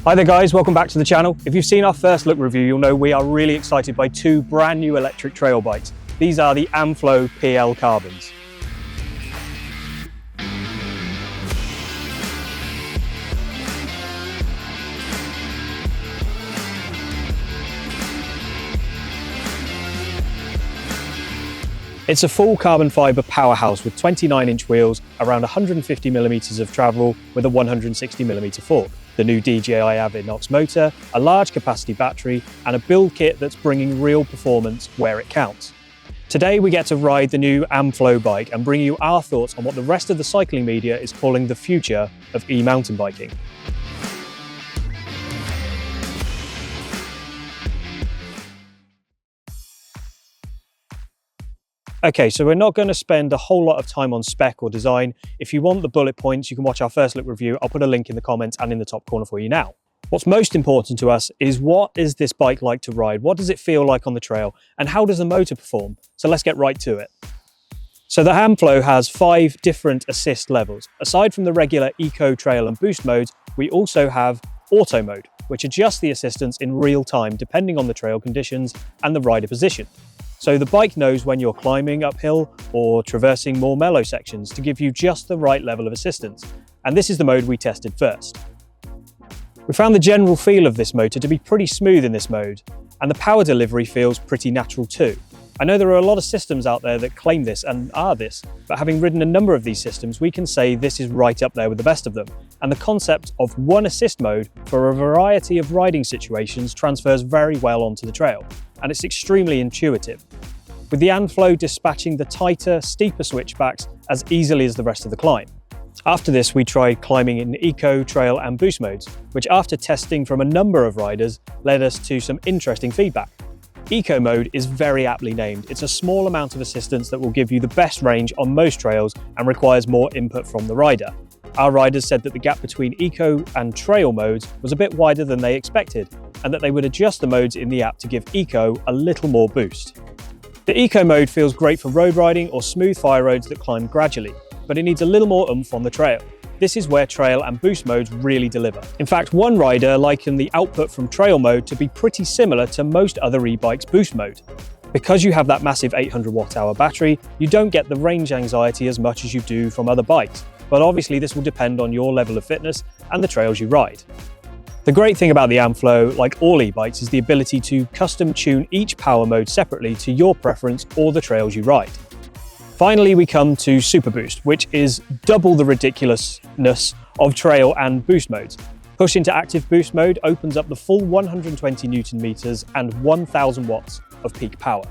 Hi there guys, welcome back to the channel. If you've seen our first look review, you'll know we are really excited by two brand new electric trail bikes. These are the Amflow PL Carbons. It's a full carbon fibre powerhouse with 29-inch wheels, around 150mm of travel with a 160mm fork, the new DJI Avinox motor, a large capacity battery, and a build kit that's bringing real performance where it counts. Today we get to ride the new Amflow bike and bring you our thoughts on what the rest of the cycling media is calling the future of e-mountain biking. Okay, so we're not going to spend a whole lot of time on spec or design. If you want the bullet points, you can watch our first look review. I'll put a link in the comments and in the top corner for you now. What's most important to us is what is this bike like to ride? What does it feel like on the trail? And how does the motor perform? So let's get right to it. So the Amflow has 5 different assist levels. Aside from the regular Eco, Trail and Boost modes, we also have Auto mode, which adjusts the assistance in real time depending on the trail conditions and the rider position. So the bike knows when you're climbing uphill or traversing more mellow sections to give you just the right level of assistance. And this is the mode we tested first. We found the general feel of this motor to be pretty smooth in this mode, and the power delivery feels pretty natural too. I know there are a lot of systems out there that claim this and are this, but having ridden a number of these systems, we can say this is right up there with the best of them. And the concept of one assist mode for a variety of riding situations transfers very well onto the trail, and it's extremely intuitive, with the Amflow dispatching the tighter, steeper switchbacks as easily as the rest of the climb. After this, we tried climbing in Eco, Trail and Boost modes, which after testing from a number of riders led us to some interesting feedback. Eco mode is very aptly named. It's a small amount of assistance that will give you the best range on most trails and requires more input from the rider. Our riders said that the gap between Eco and Trail modes was a bit wider than they expected, and that they would adjust the modes in the app to give Eco a little more boost. The Eco mode feels great for road riding or smooth fire roads that climb gradually, but it needs a little more oomph on the trail. This is where Trail and Boost modes really deliver. In fact, one rider likened the output from Trail mode to be pretty similar to most other e-bikes' Boost mode. Because you have that massive 800 watt-hour battery, you don't get the range anxiety as much as you do from other bikes, but obviously this will depend on your level of fitness and the trails you ride. The great thing about the Amflow, like all e-bikes, is the ability to custom tune each power mode separately to your preference or the trails you ride. Finally, we come to Super Boost, which is double the ridiculousness of Trail and Boost modes. Push into active Boost mode opens up the full 120 Newton meters and 1000 watts of peak power.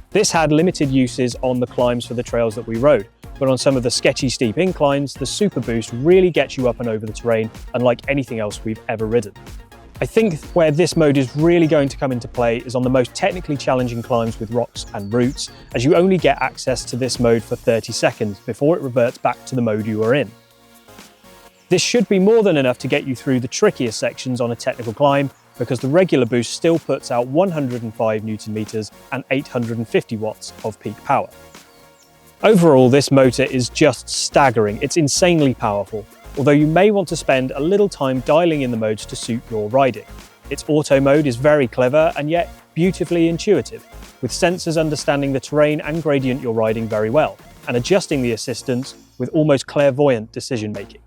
This had limited uses on the climbs for the trails that we rode, but on some of the sketchy steep inclines, the Super Boost really gets you up and over the terrain, unlike anything else we've ever ridden. I think where this mode is really going to come into play is on the most technically challenging climbs with rocks and roots, as you only get access to this mode for 30 seconds before it reverts back to the mode you were in. This should be more than enough to get you through the trickiest sections on a technical climb, because the regular boost still puts out 105 Newton meters and 850 watts of peak power. Overall, this motor is just staggering. It's insanely powerful, although you may want to spend a little time dialing in the modes to suit your riding. Its auto mode is very clever and yet beautifully intuitive, with sensors understanding the terrain and gradient you're riding very well, and adjusting the assistance with almost clairvoyant decision making.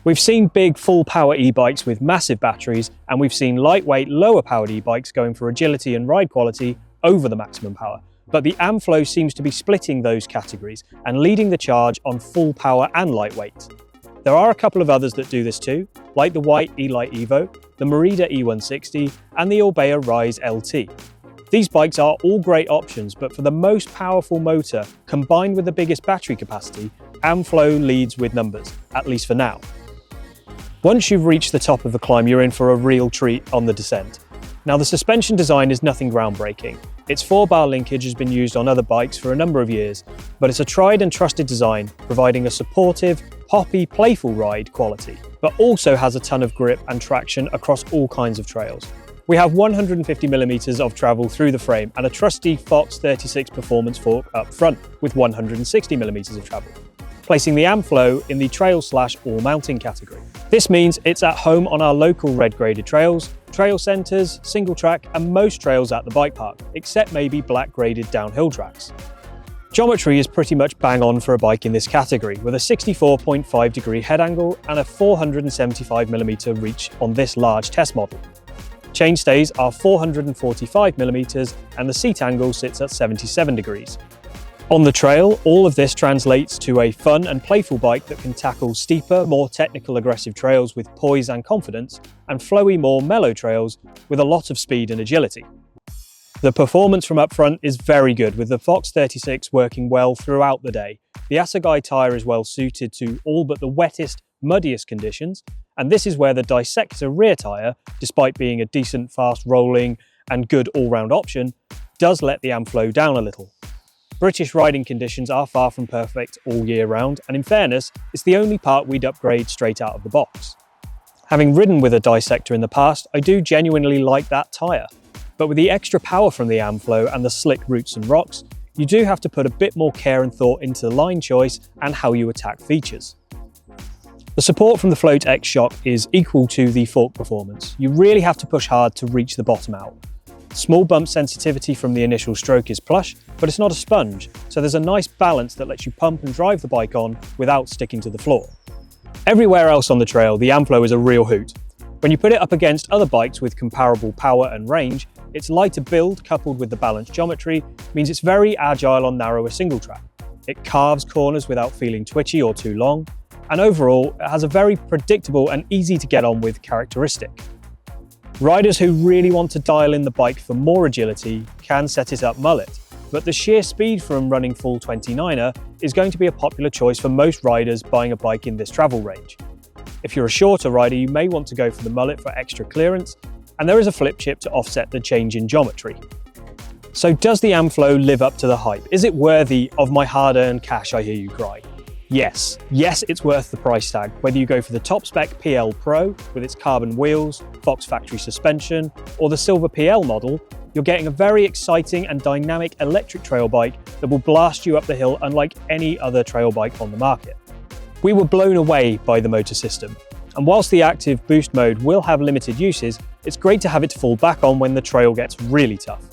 We've seen big full power e-bikes with massive batteries, and we've seen lightweight, lower powered e-bikes going for agility and ride quality over the maximum power. But the Amflow seems to be splitting those categories and leading the charge on full power and lightweight. There are a couple of others that do this too, like the white E-Lite Evo, the Merida E160 and the Orbea Rise LT. These bikes are all great options, but for the most powerful motor combined with the biggest battery capacity, Amflow leads with numbers, at least for now. Once you've reached the top of the climb, you're in for a real treat on the descent. Now, the suspension design is nothing groundbreaking. Its 4-bar linkage has been used on other bikes for a number of years, but it's a tried and trusted design, providing a supportive, poppy, playful ride quality, but also has a ton of grip and traction across all kinds of trails. We have 150mm of travel through the frame and a trusty Fox 36 performance fork up front with 160mm of travel. placing the Amflow in the trail/all-mountain category. This means it's at home on our local red-graded trails, trail centres, single track and most trails at the bike park, except maybe black-graded downhill tracks. Geometry is pretty much bang on for a bike in this category, with a 64.5 degree head angle and a 475mm reach on this large test model. Chainstays are 445mm and the seat angle sits at 77 degrees. On the trail, all of this translates to a fun and playful bike that can tackle steeper, more technical aggressive trails with poise and confidence, and flowy, more mellow trails with a lot of speed and agility. The performance from up front is very good, with the Fox 36 working well throughout the day. The Assegai tyre is well suited to all but the wettest, muddiest conditions, and this is where the Dissector rear tyre, despite being a decent, fast rolling and good all-round option, does let the Amflow down a little. British riding conditions are far from perfect all year round, and in fairness, it's the only part we'd upgrade straight out of the box. Having ridden with a Dissector in the past, I do genuinely like that tyre, but with the extra power from the Amflow and the slick roots and rocks, you do have to put a bit more care and thought into the line choice and how you attack features. The support from the Float X shock is equal to the fork performance. You really have to push hard to reach the bottom out. Small bump sensitivity from the initial stroke is plush, but it's not a sponge, so there's a nice balance that lets you pump and drive the bike on without sticking to the floor. Everywhere else on the trail, the Amflow is a real hoot. When you put it up against other bikes with comparable power and range, its lighter build coupled with the balanced geometry means it's very agile on narrower single track. It carves corners without feeling twitchy or too long, and overall it has a very predictable and easy to get on with characteristic. Riders who really want to dial in the bike for more agility can set it up mullet, but the sheer speed from running full 29er is going to be a popular choice for most riders buying a bike in this travel range. If you're a shorter rider, you may want to go for the mullet for extra clearance, and there is a flip chip to offset the change in geometry. So does the Amflow live up to the hype? Is it worthy of my hard-earned cash, I hear you cry? Yes, it's worth the price tag. Whether you go for the top spec PL Pro with its carbon wheels, Fox factory suspension, or the silver PL model, you're getting a very exciting and dynamic electric trail bike that will blast you up the hill unlike any other trail bike on the market. We were blown away by the motor system, and whilst the active boost mode will have limited uses, it's great to have it to fall back on when the trail gets really tough.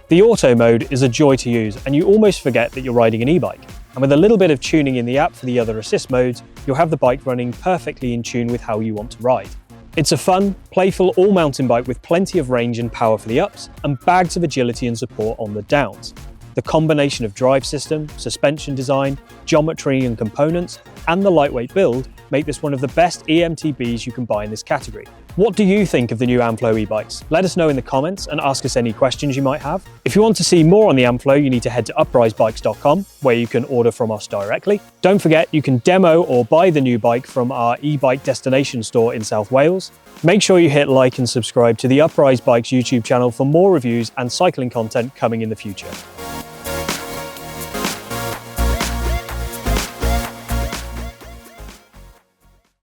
The auto mode is a joy to use, and you almost forget that you're riding an e-bike. And with a little bit of tuning in the app for the other assist modes, you'll have the bike running perfectly in tune with how you want to ride. It's a fun, playful all-mountain bike with plenty of range and power for the ups and bags of agility and support on the downs. The combination of drive system, suspension design, geometry and components, and the lightweight build make this one of the best eMTBs you can buy in this category. What do you think of the new Amflow e-bikes? Let us know in the comments and ask us any questions you might have. If you want to see more on the Amflow, you need to head to uprisebikes.com, where you can order from us directly. Don't forget, you can demo or buy the new bike from our e-bike destination store in South Wales. Make sure you hit like and subscribe to the Uprise Bikes YouTube channel for more reviews and cycling content coming in the future.